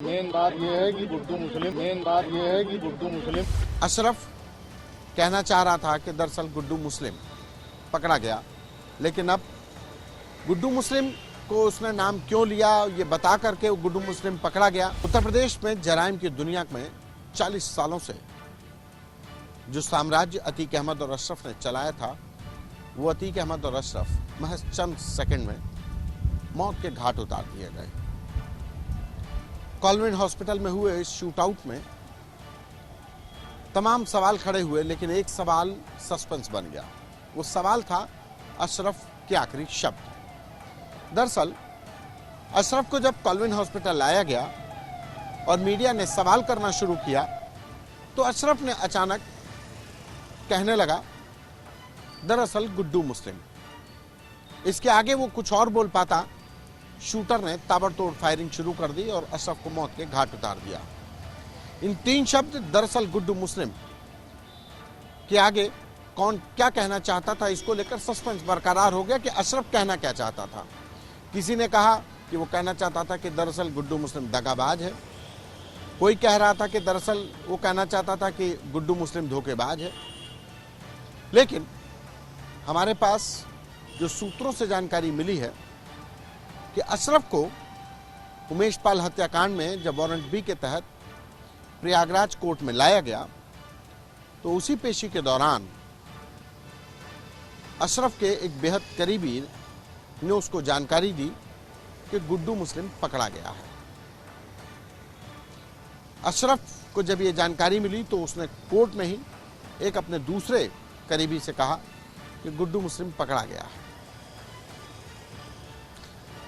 Main बात यह है कि गुड्डू मुस्लिम अशरफ कहना चाह रहा था कि दरअसल गुड्डू मुस्लिम पकड़ा गया, लेकिन अब गुड्डू मुस्लिम को उसने नाम क्यों लिया ये बता करके गुड्डू मुस्लिम पकड़ा गया। उत्तर प्रदेश में जराइम की दुनिया में 40 सालों से जो साम्राज्य अतीक अहमद और अशरफ ने चलाया था, वो अतीक अहमद और अशरफ महज चंद सेकंड में मौत के घाट उतार दिए गए। कॉलविन हॉस्पिटल में हुए इस शूटआउट में तमाम सवाल खड़े हुए, लेकिन एक सवाल सस्पेंस बन गया। वो सवाल था अशरफ के आखिरी शब्द। दरअसल अशरफ को जब कॉलविन हॉस्पिटल लाया गया और मीडिया ने सवाल करना शुरू किया, तो अशरफ ने अचानक कहने लगा, दरअसल गुड्डू मुस्लिम। इसके आगे वो कुछ और बोल पाता, शूटर ने ताबड़तोड़ फायरिंग शुरू कर दी और अशरफ को मौत के घाट उतार दिया। इन 3 शब्द दरअसल गुड्डू मुस्लिम के आगे कौन क्या कहना चाहता था, इसको लेकर सस्पेंस बरकरार हो गया कि अशरफ कहना क्या चाहता था। किसी ने कहा कि वो कहना चाहता था कि दरअसल गुड्डू मुस्लिम दगाबाज है, कोई कह रहा था कि दरअसल वो कहना चाहता था कि गुड्डू मुस्लिम धोखेबाज है। लेकिन हमारे पास जो सूत्रों से जानकारी मिली है कि अशरफ को उमेश पाल हत्याकांड में जब वारंट बी के तहत प्रयागराज कोर्ट में लाया गया, तो उसी पेशी के दौरान अशरफ के एक बेहद करीबी ने उसको जानकारी दी कि गुड्डू मुस्लिम पकड़ा गया है। अशरफ को जब ये जानकारी मिली तो उसने कोर्ट में ही एक अपने दूसरे करीबी से कहा कि गुड्डू मुस्लिम पकड़ा गया है।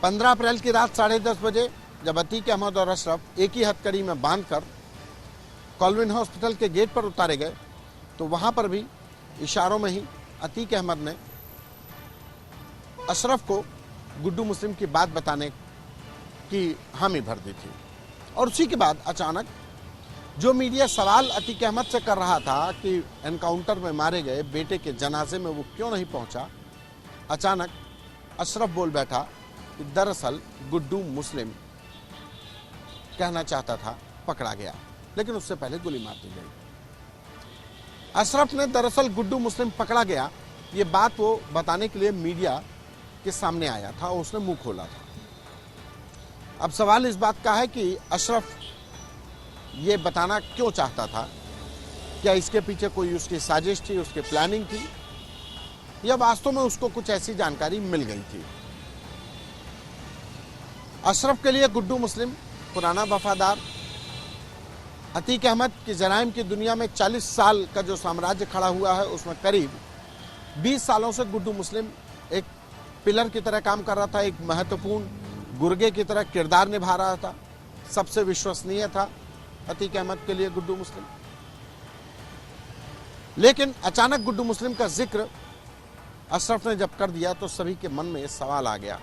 15 अप्रैल की रात 10:30 बजे जब अतीक अहमद और अशरफ एक ही हथकड़ी में बांधकर कॉलविन हॉस्पिटल के गेट पर उतारे गए, तो वहां पर भी इशारों में ही अतीक अहमद ने अशरफ को गुड्डू मुस्लिम की बात बताने की हामी भर दी थी। और उसी के बाद अचानक जो मीडिया सवाल अतीक अहमद से कर रहा था कि एनकाउंटर में मारे गए बेटे के जनाजे में वो क्यों नहीं पहुंचा, अचानक अशरफ बोल बैठा कि दरअसल गुड्डू मुस्लिम कहना चाहता था पकड़ा गया, लेकिन उससे पहले गोली मार दी गई। अशरफ ने दरअसल गुड्डू मुस्लिम पकड़ा गया ये बात वो बताने के लिए मीडिया के सामने आया था और उसने मुंह खोला था। अब सवाल इस बात का है कि अशरफ ये बताना क्यों चाहता था। क्या इसके पीछे कोई उसकी साजिश थी, उसकी प्लानिंग थी, या वास्तव में उसको कुछ ऐसी जानकारी मिल गई थी। अशरफ के लिए गुड्डू मुस्लिम पुराना वफादार, अतीक अहमद की जराइम की दुनिया में 40 साल का जो साम्राज्य खड़ा हुआ है, उसमें करीब 20 सालों से गुड्डू मुस्लिम एक पिलर की तरह काम कर रहा था, एक महत्वपूर्ण गुर्गे की तरह किरदार निभा रहा था। सबसे विश्वसनीय था अतीक अहमद के लिए गुड्डू मुस्लिम। लेकिन अचानक गुड्डू मुस्लिम का जिक्र अशरफ ने जब कर दिया तो सभी के मन में सवाल आ गया।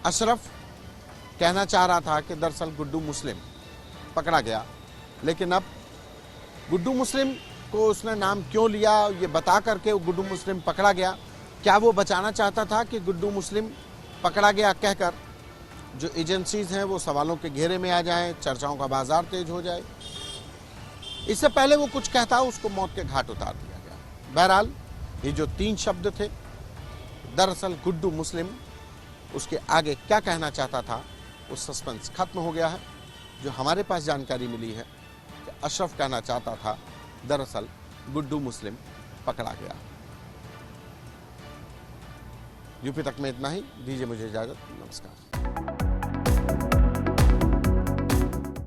अशरफ कहना चाह रहा था कि दरअसल गुड्डू मुस्लिम पकड़ा गया, लेकिन अब गुड्डू मुस्लिम को उसने नाम क्यों लिया ये बता करके गुड्डू मुस्लिम पकड़ा गया। क्या वो बचाना चाहता था कि गुड्डू मुस्लिम पकड़ा गया कहकर जो एजेंसीज हैं वो सवालों के घेरे में आ जाएं, चर्चाओं का बाजार तेज हो जाए। इससे पहले वो कुछ कहता, उसको मौत के घाट उतार दिया गया। बहरहाल ये जो 3 शब्द थे, दरअसल गुड्डू मुस्लिम, उसके आगे क्या कहना चाहता था, वो सस्पेंस खत्म हो गया है। जो हमारे पास जानकारी मिली है कि अशरफ कहना चाहता था दरअसल गुड्डू मुस्लिम पकड़ा गया। यूपी तक में इतना ही। दीजिए मुझे इजाजत। नमस्कार।